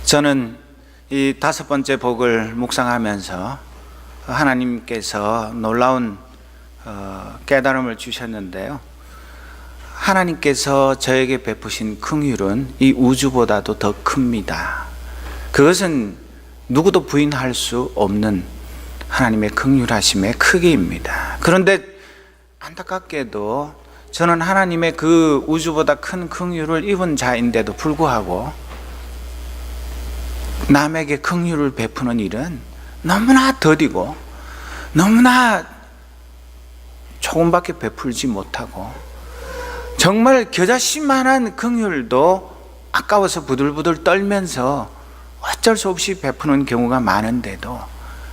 저는 이 5번째 복을 묵상하면서 하나님께서 놀라운 깨달음을 주셨는데요. 하나님께서 저에게 베푸신 긍휼은 이 우주보다도 더 큽니다. 그것은 누구도 부인할 수 없는 하나님의 긍휼하심의 크기입니다. 그런데 안타깝게도 저는 하나님의 그 우주보다 큰 긍휼을 입은 자인데도 불구하고 남에게 긍휼을 베푸는 일은 너무나 더디고 너무나 조금밖에 베풀지 못하고 정말 겨자씨만한 긍휼도 아까워서 부들부들 떨면서 어쩔 수 없이 베푸는 경우가 많은데도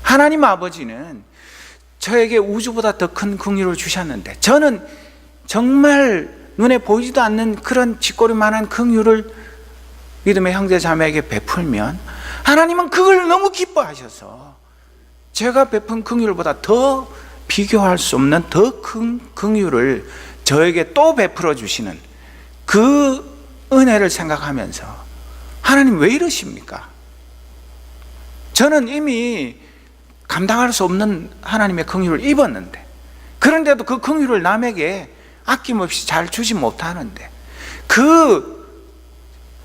하나님 아버지는 저에게 우주보다 더 큰 긍휼을 주셨는데 저는 정말 눈에 보이지도 않는 그런 쥐꼬리만한 긍휼을 믿음의 형제 자매에게 베풀면 하나님은 그걸 너무 기뻐하셔서 제가 베푼 긍휼보다 더 비교할 수 없는 더 큰 긍휼을 저에게 또 베풀어 주시는 그 은혜를 생각하면서 하나님 왜 이러십니까? 저는 이미 감당할 수 없는 하나님의 긍휼을 입었는데 그런데도 그 긍휼을 남에게 아낌없이 잘 주지 못하는데 그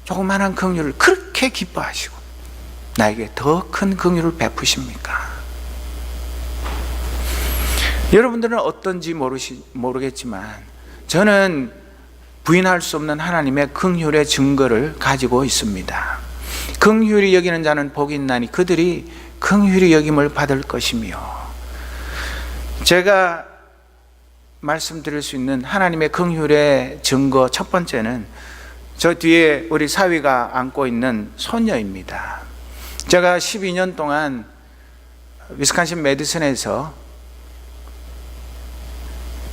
조그만한 긍휼을 그렇게 기뻐하시고 나에게 더 큰 긍휼을 베푸십니까? 여러분들은 어떤지 모르겠지만 저는 부인할 수 없는 하나님의 긍휼의 증거를 가지고 있습니다. 긍휼히 여기는 자는 복이 있나니 그들이 긍휼히 여김을 받을 것이며, 제가 말씀드릴 수 있는 하나님의 긍휼의 증거 첫 번째는 저 뒤에 우리 사위가 안고 있는 손녀입니다. 제가 12년 동안 위스콘신 메디슨에서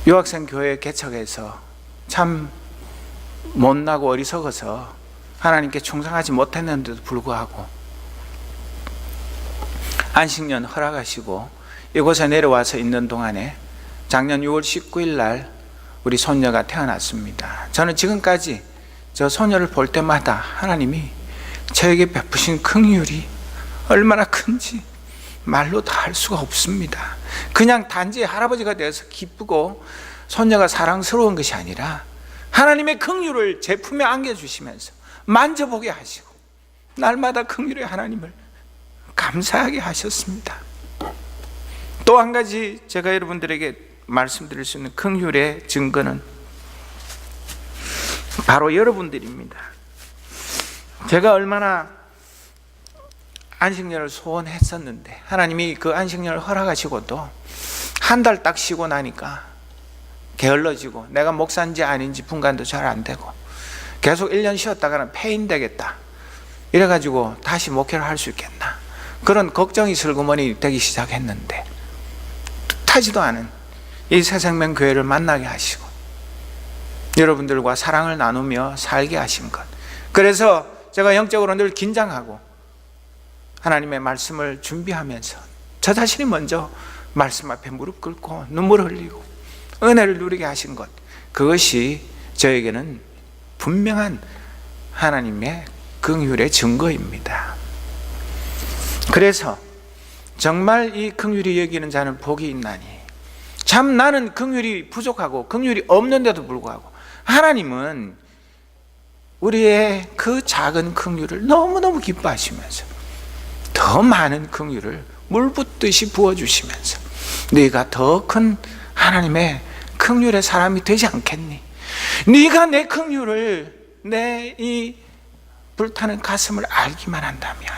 유학생 교회 개척해서 참 못나고 어리석어서 하나님께 충성하지 못했는데도 불구하고 안식년 허락하시고 이곳에 내려와서 있는 동안에 작년 6월 19일 날 우리 손녀가 태어났습니다. 저는 지금까지 저 손녀를 볼 때마다 하나님이 저에게 베푸신 긍휼이 얼마나 큰지 말로 다 할 수가 없습니다. 그냥 단지 할아버지가 되어서 기쁘고 손녀가 사랑스러운 것이 아니라 하나님의 긍휼을 제 품에 안겨주시면서 만져보게 하시고 날마다 긍휼의 하나님을 감사하게 하셨습니다. 또 한 가지 제가 여러분들에게 말씀드릴 수 있는 긍휼의 증거는 바로 여러분들입니다. 제가 얼마나 안식년을 소원했었는데 하나님이 그 안식년을 허락하시고도 한 달 딱 쉬고 나니까 게을러지고 내가 목사인지 아닌지 분간도 잘 안 되고 계속 1년 쉬었다가는 폐인되겠다 이래가지고 다시 목회를 할 수 있겠나 그런 걱정이 슬그머니 되기 시작했는데 뜻하지도 않은 이 새생명교회를 만나게 하시고 여러분들과 사랑을 나누며 살게 하신 것, 그래서 제가 영적으로 늘 긴장하고 하나님의 말씀을 준비하면서 저 자신이 먼저 말씀 앞에 무릎 꿇고 눈물 흘리고 은혜를 누리게 하신 것, 그것이 저에게는 분명한 하나님의 긍휼의 증거입니다. 그래서 정말 이 긍휼히 여기는 자는 복이 있나니, 참 나는 긍휼이 부족하고 긍휼이 없는데도 불구하고 하나님은 우리의 그 작은 긍휼을 너무너무 기뻐하시면서 더 많은 긍휼을 물 붓듯이 부어주시면서 네가 더 큰 하나님의 긍휼의 사람이 되지 않겠니? 네가 내 긍휼을, 내 이 불타는 가슴을 알기만 한다면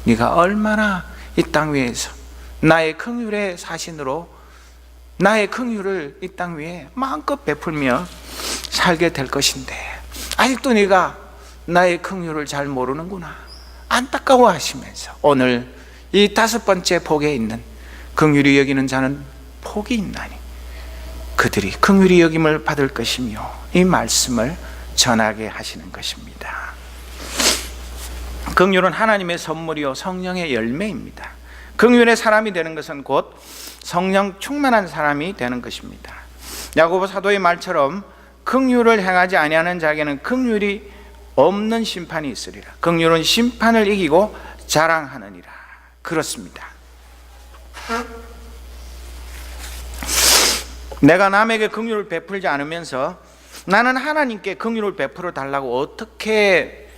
네가 얼마나 이 땅 위에서 나의 긍휼의 사신으로 나의 긍휼을 이 땅 위에 마음껏 베풀며 살게 될 것인데 아직도 네가 나의 긍휼을 잘 모르는구나 안타까워하시면서 오늘 이 5번째 복에 있는 긍휼히 여기는 자는 복이 있나니 그들이 긍휼히 여김을 받을 것이며, 이 말씀을 전하게 하시는 것입니다. 긍휼은 하나님의 선물이요 성령의 열매입니다. 긍휼의 사람이 되는 것은 곧 성령 충만한 사람이 되는 것입니다. 야고보 사도의 말처럼 긍휼을 행하지 아니하는 자에게는 긍휼이 없는 심판이 있으리라. 긍휼은 심판을 이기고 자랑하느니라. 그렇습니다. 내가 남에게 긍휼을 베풀지 않으면서 나는 하나님께 긍휼을 베풀어 달라고 어떻게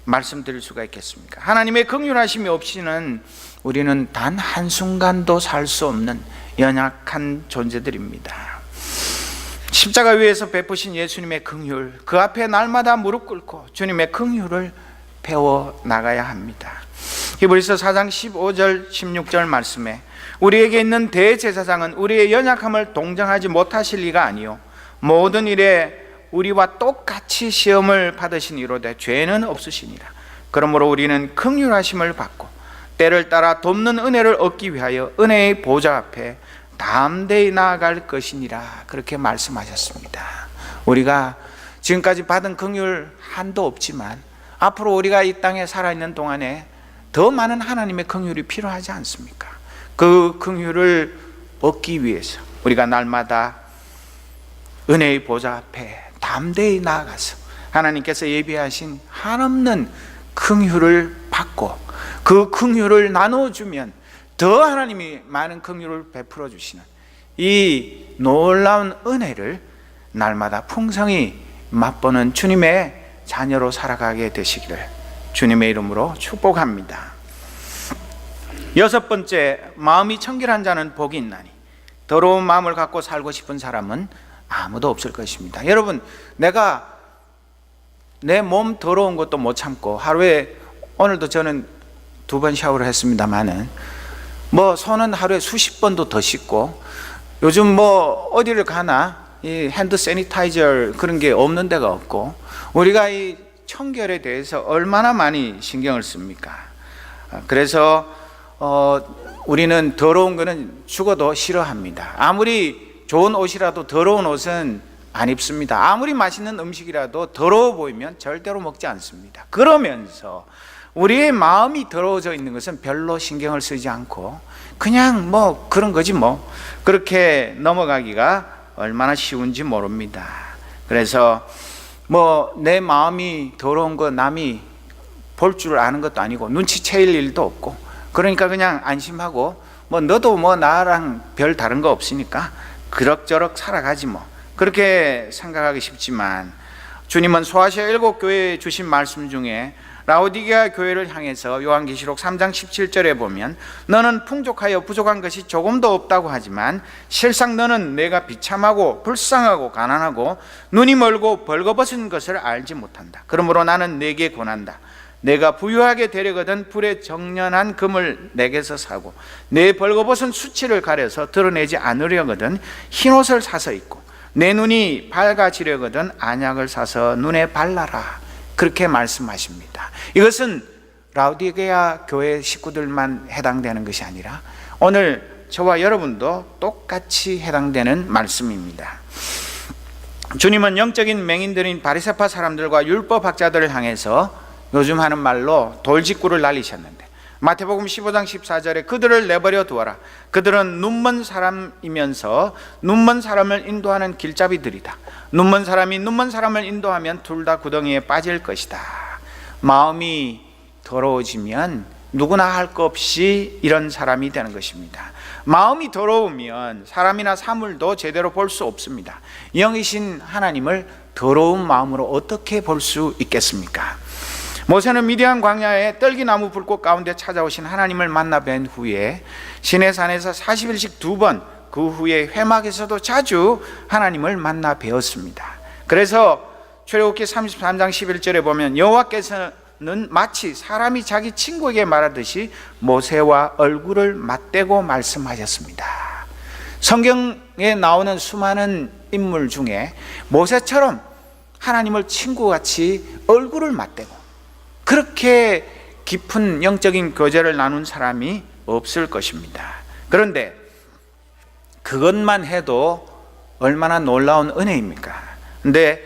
말씀드릴 수가 있겠습니까? 하나님의 긍휼하심이 없이는 우리는 단 한순간도 살 수 없는 연약한 존재들입니다. 십자가 위에서 베푸신 예수님의 긍휼, 그 앞에 날마다 무릎 꿇고 주님의 긍휼을 배워 나가야 합니다. 히브리서 4장 15절 16절 말씀에 우리에게 있는 대제사장은 우리의 연약함을 동정하지 못하실 리가 아니요 모든 일에 우리와 똑같이 시험을 받으신 이로되 죄는 없으시니라. 그러므로 우리는 긍휼하심을 받고 때를 따라 돕는 은혜를 얻기 위하여 은혜의 보좌 앞에 담대히 나아갈 것이니라. 그렇게 말씀하셨습니다. 우리가 지금까지 받은 긍휼 한도 없지만 앞으로 우리가 이 땅에 살아있는 동안에 더 많은 하나님의 긍휼이 필요하지 않습니까? 그 긍휼을 얻기 위해서 우리가 날마다 은혜의 보좌 앞에 담대히 나아가서 하나님께서 예비하신 한없는 긍휼을 받고 그 긍휼을 나눠주면 더 하나님이 많은 긍휼을 베풀어 주시는 이 놀라운 은혜를 날마다 풍성히 맛보는 주님의 자녀로 살아가게 되시기를 주님의 이름으로 축복합니다. 여섯 번째, 마음이 청결한 자는 복이 있나니. 더러운 마음을 갖고 살고 싶은 사람은 아무도 없을 것입니다. 여러분, 내가 내 몸 더러운 것도 못 참고 하루에, 오늘도 저는 2번 샤워를 했습니다마는 손은 하루에 수십 번도 더 씻고, 요즘 어디를 가나 이 핸드 세니타이저 그런 게 없는 데가 없고, 우리가 이 청결에 대해서 얼마나 많이 신경을 씁니까? 그래서 우리는 더러운 거는 죽어도 싫어합니다. 아무리 좋은 옷이라도 더러운 옷은 안 입습니다. 아무리 맛있는 음식이라도 더러워 보이면 절대로 먹지 않습니다. 그러면서 우리의 마음이 더러워져 있는 것은 별로 신경을 쓰지 않고 그냥 그런 거지 그렇게 넘어가기가 얼마나 쉬운지 모릅니다. 그래서 내 마음이 더러운 거 남이 볼 줄 아는 것도 아니고 눈치채일 일도 없고, 그러니까 그냥 안심하고 너도 나랑 별 다른 거 없으니까 그럭저럭 살아가지 그렇게 생각하기 쉽지만, 주님은 소아시아 7교회에 주신 말씀 중에 라오디게아 교회를 향해서 요한계시록 3장 17절에 보면 너는 풍족하여 부족한 것이 조금도 없다고 하지만 실상 너는 내가 비참하고 불쌍하고 가난하고 눈이 멀고 벌거벗은 것을 알지 못한다. 그러므로 나는 네게 권한다. 내가 부유하게 되려거든 불에 정련한 금을 내게서 사고 내 벌거벗은 수치를 가려서 드러내지 않으려거든 흰옷을 사서 입고 내 눈이 밝아지려거든 안약을 사서 눈에 발라라. 그렇게 말씀하십니다. 이것은 라오디게아 교회 식구들만 해당되는 것이 아니라 오늘 저와 여러분도 똑같이 해당되는 말씀입니다. 주님은 영적인 맹인들인 바리새파 사람들과 율법학자들을 향해서 요즘 하는 말로 돌직구를 날리셨는데, 마태복음 15장 14절에 그들을 내버려 두어라. 그들은 눈먼 사람이면서 눈먼 사람을 인도하는 길잡이들이다. 눈먼 사람이 눈먼 사람을 인도하면 둘 다 구덩이에 빠질 것이다. 마음이 더러워지면 누구나 할 것 없이 이런 사람이 되는 것입니다. 마음이 더러우면 사람이나 사물도 제대로 볼 수 없습니다. 영이신 하나님을 더러운 마음으로 어떻게 볼 수 있겠습니까? 모세는 미디안 광야에 떨기나무 불꽃 가운데 찾아오신 하나님을 만나 뵌 후에 시내산에서 40일씩 2번, 그 후에 회막에서도 자주 하나님을 만나 뵈었습니다. 그래서 출애굽기 33장 11절에 보면 여호와께서는 마치 사람이 자기 친구에게 말하듯이 모세와 얼굴을 맞대고 말씀하셨습니다. 성경에 나오는 수많은 인물 중에 모세처럼 하나님을 친구같이 얼굴을 맞대고 그렇게 깊은 영적인 교제를 나눈 사람이 없을 것입니다. 그런데 그것만 해도 얼마나 놀라운 은혜입니까? 근데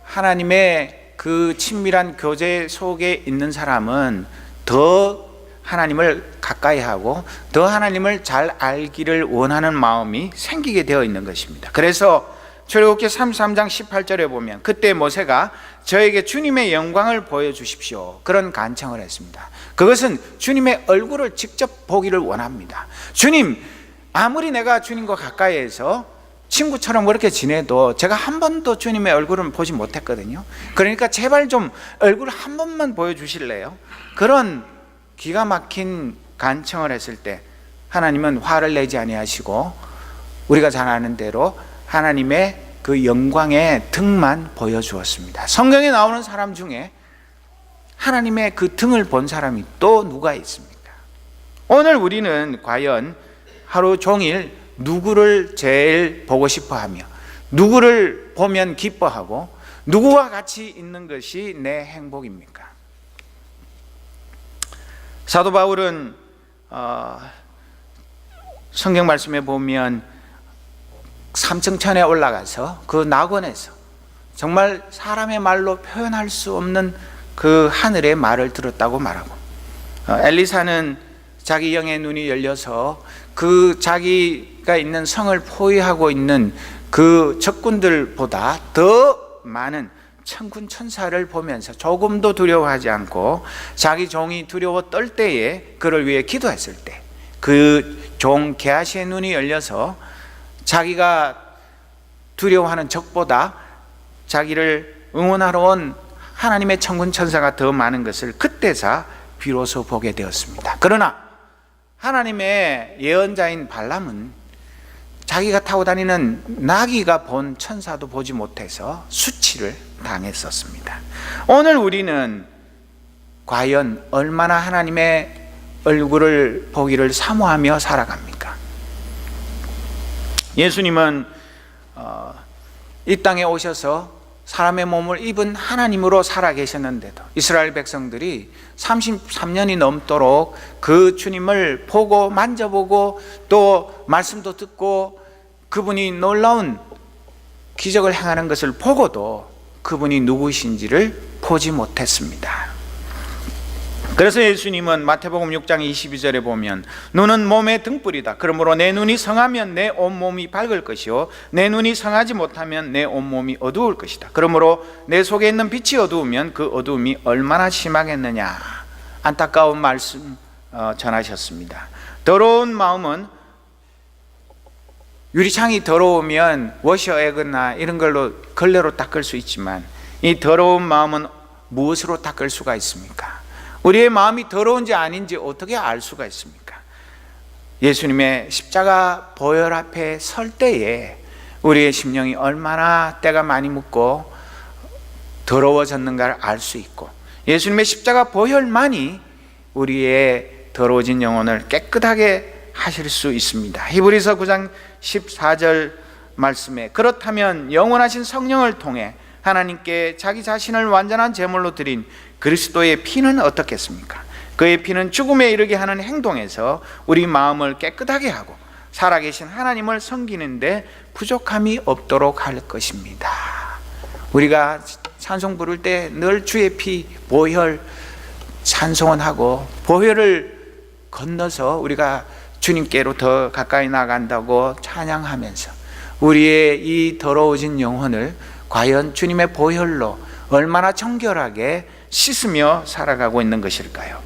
하나님의 그 친밀한 교제 속에 있는 사람은 더 하나님을 가까이 하고 더 하나님을 잘 알기를 원하는 마음이 생기게 되어 있는 것입니다. 그래서 출애굽기 33장 18절에 보면 그때 모세가 저에게 주님의 영광을 보여주십시오, 그런 간청을 했습니다. 그것은 주님의 얼굴을 직접 보기를 원합니다. 주님, 아무리 내가 주님과 가까이에서 친구처럼 그렇게 지내도 제가 한 번도 주님의 얼굴은 보지 못했거든요. 그러니까 제발 좀 얼굴 한 번만 보여주실래요? 그런 기가 막힌 간청을 했을 때 하나님은 화를 내지 아니하시고 우리가 잘 아는 대로 하나님의 그 영광의 등만 보여주었습니다. 성경에 나오는 사람 중에 하나님의 그 등을 본 사람이 또 누가 있습니까? 오늘 우리는 과연 하루 종일 누구를 제일 보고 싶어 하며 누구를 보면 기뻐하고 누구와 같이 있는 것이 내 행복입니까? 사도 바울은 성경 말씀에 보면 삼층천에 올라가서 그 낙원에서 정말 사람의 말로 표현할 수 없는 그 하늘의 말을 들었다고 말하고, 엘리사는 자기 영의 눈이 열려서 그 자기가 있는 성을 포위하고 있는 그 적군들보다 더 많은 천군 천사를 보면서 조금도 두려워하지 않고 자기 종이 두려워 떨 때에 그를 위해 기도했을 때 그 종 게하시의 눈이 열려서 자기가 두려워하는 적보다 자기를 응원하러 온 하나님의 천군 천사가 더 많은 것을 그때서 비로소 보게 되었습니다. 그러나 하나님의 예언자인 발람은 자기가 타고 다니는 나귀가 본 천사도 보지 못해서 수치를 당했었습니다. 오늘 우리는 과연 얼마나 하나님의 얼굴을 보기를 사모하며 살아갑니까? 예수님은 이 땅에 오셔서 사람의 몸을 입은 하나님으로 살아계셨는데도 이스라엘 백성들이 33년이 넘도록 그 주님을 보고 만져보고 또 말씀도 듣고 그분이 놀라운 기적을 행하는 것을 보고도 그분이 누구이신지를 보지 못했습니다. 그래서 예수님은 마태복음 6장 22절에 보면 눈은 몸의 등불이다. 그러므로 내 눈이 성하면 내 온몸이 밝을 것이요 내 눈이 성하지 못하면 내 온몸이 어두울 것이다. 그러므로 내 속에 있는 빛이 어두우면 그 어두움이 얼마나 심하겠느냐. 안타까운 말씀 전하셨습니다. 더러운 마음은 유리창이 더러우면 워셔액이나 이런 걸로 걸레로 닦을 수 있지만 이 더러운 마음은 무엇으로 닦을 수가 있습니까? 우리의 마음이 더러운지 아닌지 어떻게 알 수가 있습니까? 예수님의 십자가 보혈 앞에 설 때에 우리의 심령이 얼마나 때가 많이 묻고 더러워졌는가를 알 수 있고, 예수님의 십자가 보혈만이 우리의 더러워진 영혼을 깨끗하게 하실 수 있습니다. 히브리서 9장 14절 말씀에 그렇다면 영원하신 성령을 통해 하나님께 자기 자신을 완전한 제물로 드린 그리스도의 피는 어떻겠습니까? 그의 피는 죽음에 이르게 하는 행동에서 우리 마음을 깨끗하게 하고 살아계신 하나님을 섬기는데 부족함이 없도록 할 것입니다. 우리가 찬송 부를 때 늘 주의 피 보혈 찬송은 하고 보혈을 건너서 우리가 주님께로 더 가까이 나간다고 찬양하면서 우리의 이 더러워진 영혼을 과연 주님의 보혈로 얼마나 정결하게 씻으며 살아가고 있는 것일까요?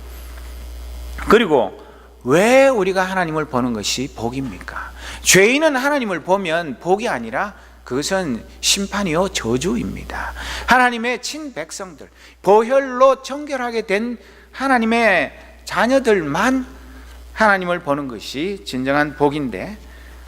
그리고 왜 우리가 하나님을 보는 것이 복입니까? 죄인은 하나님을 보면 복이 아니라 그것은 심판이요 저주입니다. 하나님의 친백성들, 보혈로 정결하게 된 하나님의 자녀들만 하나님을 보는 것이 진정한 복인데,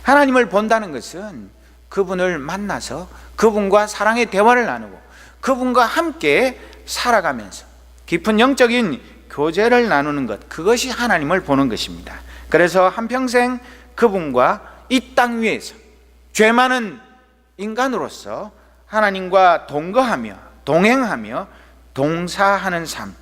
하나님을 본다는 것은 그분을 만나서 그분과 사랑의 대화를 나누고 그분과 함께 살아가면서 깊은 영적인 교제를 나누는 것, 그것이 하나님을 보는 것입니다. 그래서 한평생 그분과 이 땅 위에서 죄 많은 인간으로서 하나님과 동거하며 동행하며 동사하는 삶,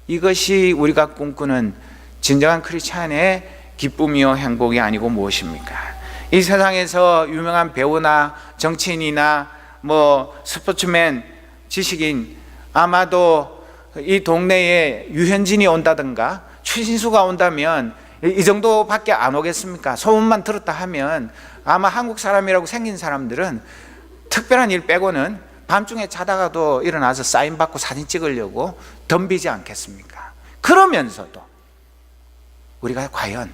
이것이 우리가 꿈꾸는 진정한 크리스찬의 기쁨이요 행복이 아니고 무엇입니까? 이 세상에서 유명한 배우나 정치인이나 스포츠맨, 지식인, 아마도 이 동네에 유현진이 온다든가 추신수가 온다면 이 정도밖에 안 오겠습니까? 소문만 들었다 하면 아마 한국 사람이라고 생긴 사람들은 특별한 일 빼고는 밤중에 자다가도 일어나서 사인 받고 사진 찍으려고 덤비지 않겠습니까? 그러면서도 우리가 과연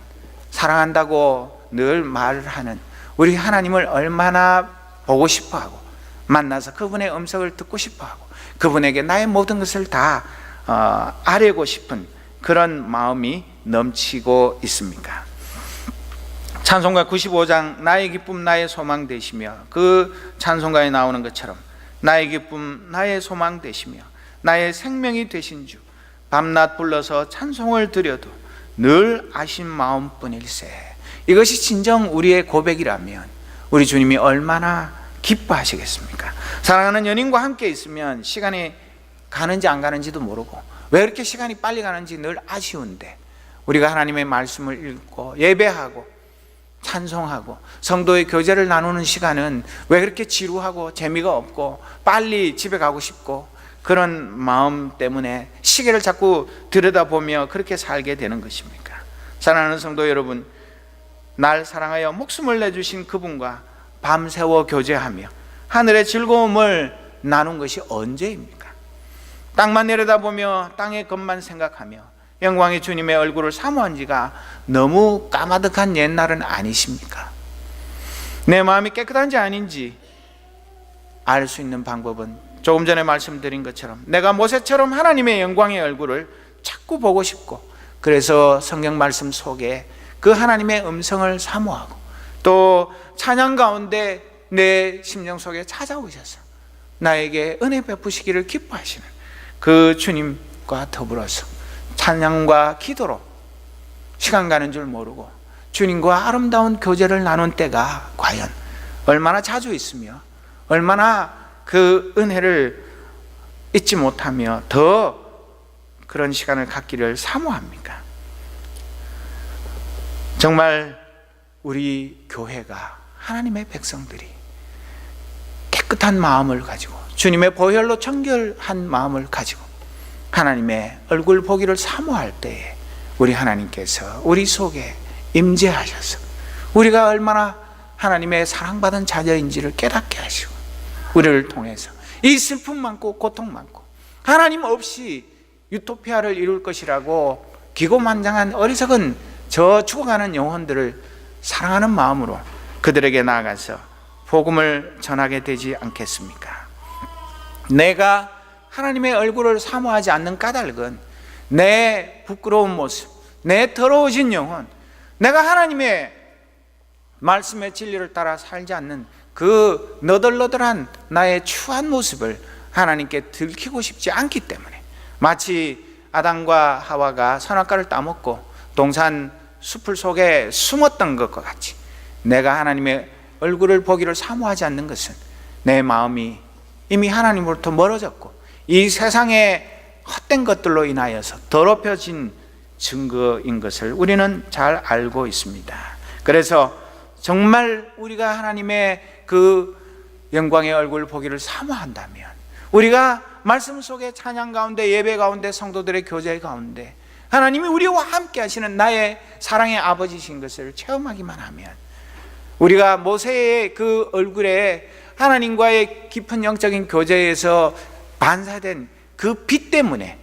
사랑한다고 늘 말을 하는 우리 하나님을 얼마나 보고 싶어하고 만나서 그분의 음성을 듣고 싶어하고 그분에게 나의 모든 것을 다 아뢰고 싶은 그런 마음이 넘치고 있습니까? 찬송가 95장 나의 기쁨 나의 소망 되시며, 그 찬송가에 나오는 것처럼 나의 기쁨 나의 소망 되시며 나의 생명이 되신 주, 밤낮 불러서 찬송을 드려도 늘 아신 마음뿐일세. 이것이 진정 우리의 고백이라면 우리 주님이 얼마나 기뻐하시겠습니까? 사랑하는 연인과 함께 있으면 시간이 가는지 안 가는지도 모르고 왜 이렇게 시간이 빨리 가는지 늘 아쉬운데, 우리가 하나님의 말씀을 읽고 예배하고 찬송하고 성도의 교제를 나누는 시간은 왜 그렇게 지루하고 재미가 없고 빨리 집에 가고 싶고 그런 마음 때문에 시계를 자꾸 들여다보며 그렇게 살게 되는 것입니까? 사랑하는 성도 여러분, 날 사랑하여 목숨을 내주신 그분과 밤새워 교제하며 하늘의 즐거움을 나눈 것이 언제입니까? 땅만 내려다보며 땅의 것만 생각하며 영광의 주님의 얼굴을 사모한 지가 너무 까마득한 옛날은 아니십니까? 내 마음이 깨끗한지 아닌지 알 수 있는 방법은 조금 전에 말씀드린 것처럼 내가 모세처럼 하나님의 영광의 얼굴을 자꾸 보고 싶고, 그래서 성경 말씀 속에 그 하나님의 음성을 사모하고 또 찬양 가운데 내 심령 속에 찾아오셔서 나에게 은혜 베푸시기를 기뻐하시는 그 주님과 더불어서 찬양과 기도로 시간 가는 줄 모르고 주님과 아름다운 교제를 나눈 때가 과연 얼마나 자주 있으며 얼마나 그 은혜를 잊지 못하며 더 그런 시간을 갖기를 사모합니까? 정말 우리 교회가, 하나님의 백성들이 깨끗한 마음을 가지고 주님의 보혈로 정결한 마음을 가지고 하나님의 얼굴 보기를 사모할 때에 우리 하나님께서 우리 속에 임재하셔서 우리가 얼마나 하나님의 사랑받은 자녀인지를 깨닫게 하시고 우리를 통해서 이 슬픔 많고 고통 많고 하나님 없이 유토피아를 이룰 것이라고 기고만장한 어리석은 저 죽어가는 영혼들을 사랑하는 마음으로 그들에게 나아가서 복음을 전하게 되지 않겠습니까? 내가 하나님의 얼굴을 사모하지 않는 까닭은 내 부끄러운 모습, 내 더러워진 영혼, 내가 하나님의 말씀의 진리를 따라 살지 않는 그 너덜너덜한 나의 추한 모습을 하나님께 들키고 싶지 않기 때문에, 마치 아담과 하와가 선악과를 따먹고 동산 숲을 속에 숨었던 것과 같이 내가 하나님의 얼굴을 보기를 사모하지 않는 것은 내 마음이 이미 하나님으로부터 멀어졌고 이 세상의 헛된 것들로 인하여서 더럽혀진 증거인 것을 우리는 잘 알고 있습니다. 그래서 정말 우리가 하나님의 그 영광의 얼굴을 보기를 사모한다면 우리가 말씀 속에 찬양 가운데 예배 가운데 성도들의 교제 가운데 하나님이 우리와 함께 하시는 나의 사랑의 아버지신 것을 체험하기만 하면, 우리가 모세의 그 얼굴에 하나님과의 깊은 영적인 교제에서 반사된 그 빛 때문에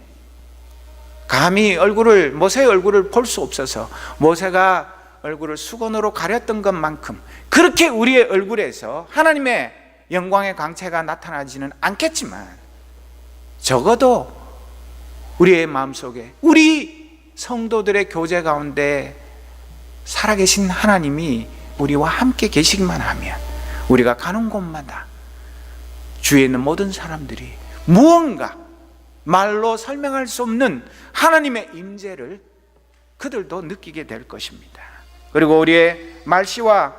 감히 모세의 얼굴을 볼 수 없어서 모세가 얼굴을 수건으로 가렸던 것만큼 그렇게 우리의 얼굴에서 하나님의 영광의 광채가 나타나지는 않겠지만, 적어도 우리의 마음속에 우리 성도들의 교제 가운데 살아계신 하나님이 우리와 함께 계시기만 하면 우리가 가는 곳마다 주위에 있는 모든 사람들이 무언가 말로 설명할 수 없는 하나님의 임재를 그들도 느끼게 될 것입니다. 그리고 우리의 말씨와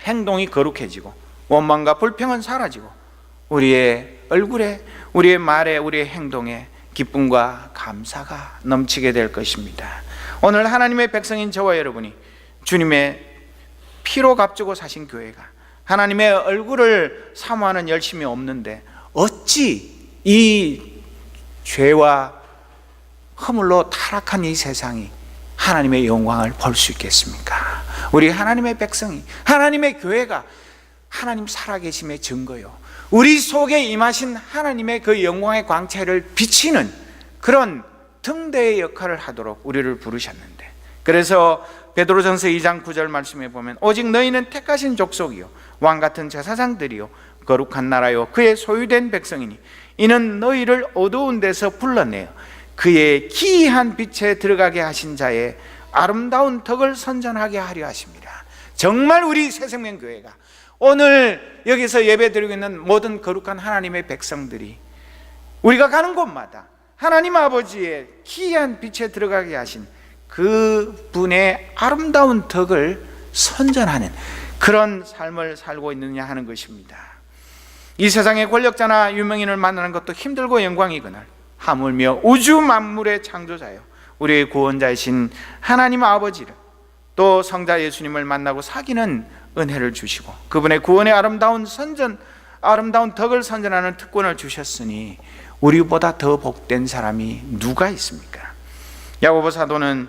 행동이 거룩해지고 원망과 불평은 사라지고 우리의 얼굴에, 우리의 말에, 우리의 행동에 기쁨과 감사가 넘치게 될 것입니다. 오늘 하나님의 백성인 저와 여러분이 주님의 피로 값주고 사신 교회가 하나님의 얼굴을 사모하는 열심이 없는데 어찌 이 죄와 허물로 타락한 이 세상이 하나님의 영광을 볼 수 있겠습니까? 우리 하나님의 백성이, 하나님의 교회가 하나님 살아계심의 증거요, 우리 속에 임하신 하나님의 그 영광의 광채를 비치는 그런 등대의 역할을 하도록 우리를 부르셨는데, 그래서 베드로전서 2장 9절 말씀에 보면 오직 너희는 택하신 족속이요 왕같은 제사장들이요 거룩한 나라요 그의 소유된 백성이니 이는 너희를 어두운 데서 불러내어 그의 기이한 빛에 들어가게 하신 자의 아름다운 덕을 선전하게 하려 하십니다. 정말 우리 새생명교회가 오늘 여기서 예배드리고 있는 모든 거룩한 하나님의 백성들이 우리가 가는 곳마다 하나님 아버지의 기이한 빛에 들어가게 하신 그 분의 아름다운 덕을 선전하는 그런 삶을 살고 있느냐 하는 것입니다. 이 세상의 권력자나 유명인을 만나는 것도 힘들고 영광이거늘 하물며 우주 만물의 창조자요 우리의 구원자이신 하나님 아버지를, 또 성자 예수님을 만나고 사귀는 은혜를 주시고 그분의 구원의 아름다운 덕을 선전하는 특권을 주셨으니 우리보다 더 복된 사람이 누가 있습니까? 야고보 사도는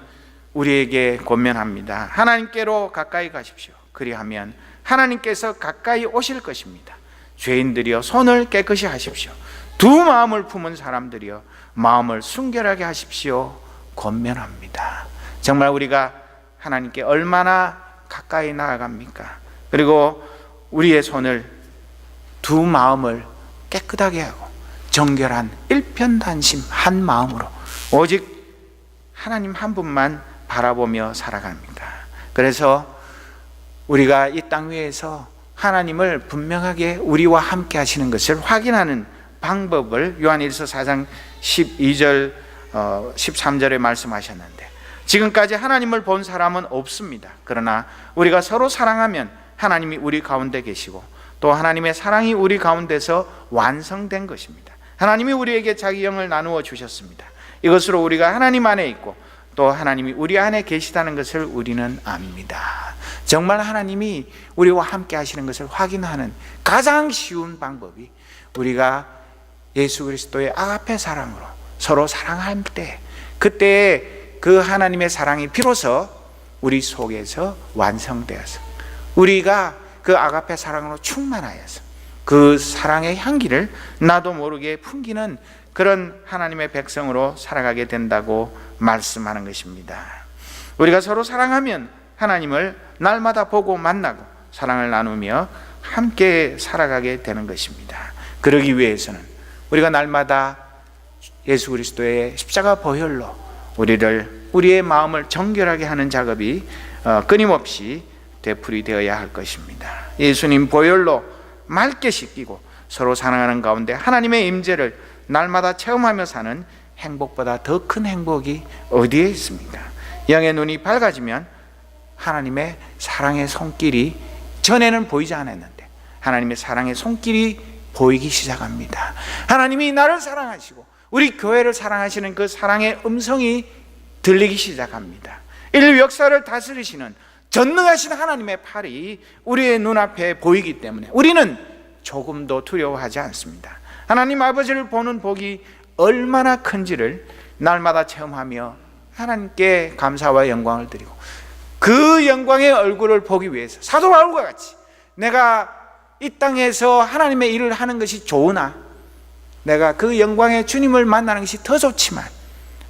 우리에게 권면합니다. 하나님께로 가까이 가십시오. 그리하면 하나님께서 가까이 오실 것입니다. 죄인들이여 손을 깨끗이 하십시오. 두 마음을 품은 사람들이여 마음을 순결하게 하십시오. 권면합니다. 정말 우리가 하나님께 얼마나 가까이 나아갑니까? 그리고 우리의 손을, 두 마음을 깨끗하게 하고 정결한 일편단심 한 마음으로 오직 하나님 한 분만 바라보며 살아갑니다. 그래서 우리가 이 땅 위에서 하나님을 분명하게 우리와 함께 하시는 것을 확인하는 방법을 요한일서 4장 12절 13절에 말씀하셨는데, 지금까지 하나님을 본 사람은 없습니다. 그러나 우리가 서로 사랑하면 하나님이 우리 가운데 계시고 또 하나님의 사랑이 우리 가운데서 완성된 것입니다. 하나님이 우리에게 자기 영을 나누어 주셨습니다. 이것으로 우리가 하나님 안에 있고 또 하나님이 우리 안에 계시다는 것을 우리는 압니다. 정말 하나님이 우리와 함께 하시는 것을 확인하는 가장 쉬운 방법이 우리가 예수 그리스도의 아가페 사랑으로 서로 사랑할 때, 그때 그 하나님의 사랑이 비로소 우리 속에서 완성되어서 우리가 그 아가페 사랑으로 충만하여서 그 사랑의 향기를 나도 모르게 풍기는 그런 하나님의 백성으로 살아가게 된다고 말씀하는 것입니다. 우리가 서로 사랑하면 하나님을 날마다 보고 만나고 사랑을 나누며 함께 살아가게 되는 것입니다. 그러기 위해서는 우리가 날마다 예수 그리스도의 십자가 보혈로 우리의 마음을 정결하게 하는 작업이 끊임없이 되풀이되어야 할 것입니다. 예수님 보혈로 맑게 씻기고 서로 사랑하는 가운데 하나님의 임재를 날마다 체험하며 사는 행복보다 더 큰 행복이 어디에 있습니까? 영의 눈이 밝아지면 하나님의 사랑의 손길이 전에는 보이지 않았는데 하나님의 사랑의 손길이 보이기 시작합니다. 하나님이 나를 사랑하시고 우리 교회를 사랑하시는 그 사랑의 음성이 들리기 시작합니다. 인류 역사를 다스리시는 전능하신 하나님의 팔이 우리의 눈앞에 보이기 때문에 우리는 조금도 두려워하지 않습니다. 하나님 아버지를 보는 복이 얼마나 큰지를 날마다 체험하며 하나님께 감사와 영광을 드리고 그 영광의 얼굴을 보기 위해서 사도 바울과 같이 내가 이 땅에서 하나님의 일을 하는 것이 좋으나 내가 그 영광의 주님을 만나는 것이 더 좋지만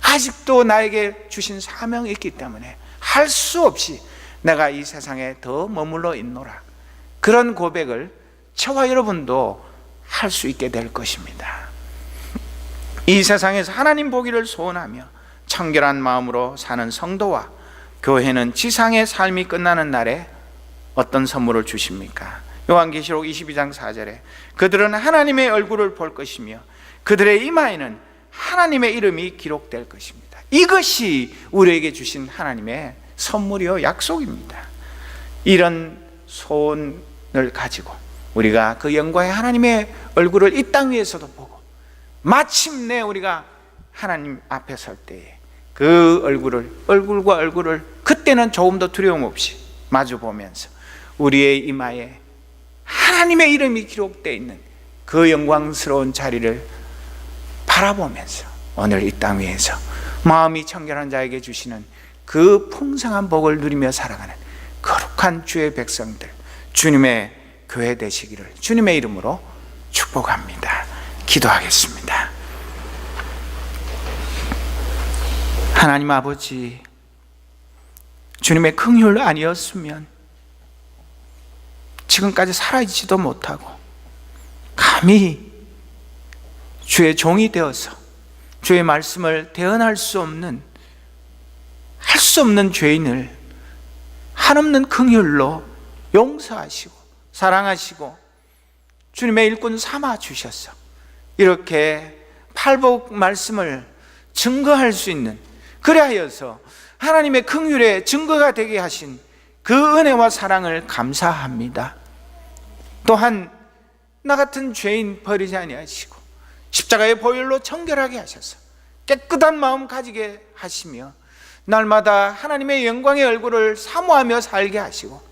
아직도 나에게 주신 사명이 있기 때문에 할 수 없이 내가 이 세상에 더 머물러 있노라, 그런 고백을 저와 여러분도 할 수 있게 될 것입니다. 이 세상에서 하나님 보기를 소원하며 청결한 마음으로 사는 성도와 교회는 지상의 삶이 끝나는 날에 어떤 선물을 주십니까? 요한계시록 22장 4절에 그들은 하나님의 얼굴을 볼 것이며 그들의 이마에는 하나님의 이름이 기록될 것입니다. 이것이 우리에게 주신 하나님의 선물이요 약속입니다. 이런 소원을 가지고 우리가 그 영광의 하나님의 얼굴을 이 땅 위에서도 보고 마침내 우리가 하나님 앞에 설 때에 그 얼굴과 얼굴을 그때는 조금도 두려움 없이 마주 보면서 우리의 이마에 하나님의 이름이 기록되어 있는 그 영광스러운 자리를 바라보면서 오늘 이 땅 위에서 마음이 청결한 자에게 주시는 그 풍성한 복을 누리며 살아가는 거룩한 주의 백성들, 주님의 교회 되시기를 주님의 이름으로 축복합니다. 기도하겠습니다. 하나님 아버지, 주님의 긍휼 아니었으면 지금까지 살아있지도 못하고 감히 주의 종이 되어서 주의 말씀을 대언할 수 없는, 할 수 없는 죄인을 한없는 긍휼로 용서하시고 사랑하시고 주님의 일꾼 삼아 주셔서 이렇게 팔복 말씀을 증거할 수 있는, 그리하여서 하나님의 긍휼의 증거가 되게 하신 그 은혜와 사랑을 감사합니다. 또한 나 같은 죄인 버리지 아니하시고 십자가의 보혈로 정결하게 하셔서 깨끗한 마음 가지게 하시며 날마다 하나님의 영광의 얼굴을 사모하며 살게 하시고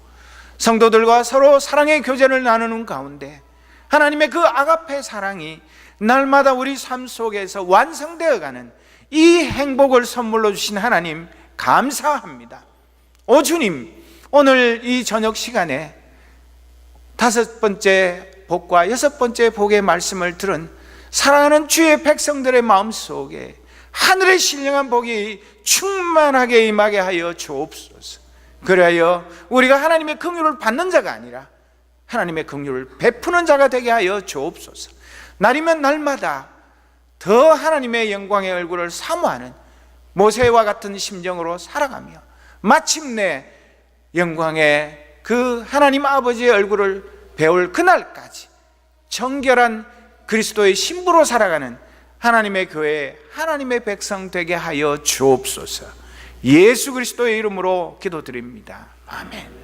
성도들과 서로 사랑의 교제를 나누는 가운데 하나님의 그 아가페 사랑이 날마다 우리 삶 속에서 완성되어가는 이 행복을 선물로 주신 하나님 감사합니다. 오 주님, 오늘 이 저녁 시간에 5번째 복과 6번째 복의 말씀을 들은 사랑하는 주의 백성들의 마음속에 하늘의 신령한 복이 충만하게 임하게 하여 주옵소서. 그래야 우리가 하나님의 긍휼을 받는 자가 아니라 하나님의 긍휼을 베푸는 자가 되게 하여 주옵소서. 날이면 날마다 더 하나님의 영광의 얼굴을 사모하는 모세와 같은 심정으로 살아가며 마침내 영광의 그 하나님 아버지의 얼굴을 배울 그날까지 정결한 그리스도의 신부로 살아가는 하나님의 교회, 하나님의 백성 되게 하여 주옵소서. 예수 그리스도의 이름으로 기도드립니다. 아멘.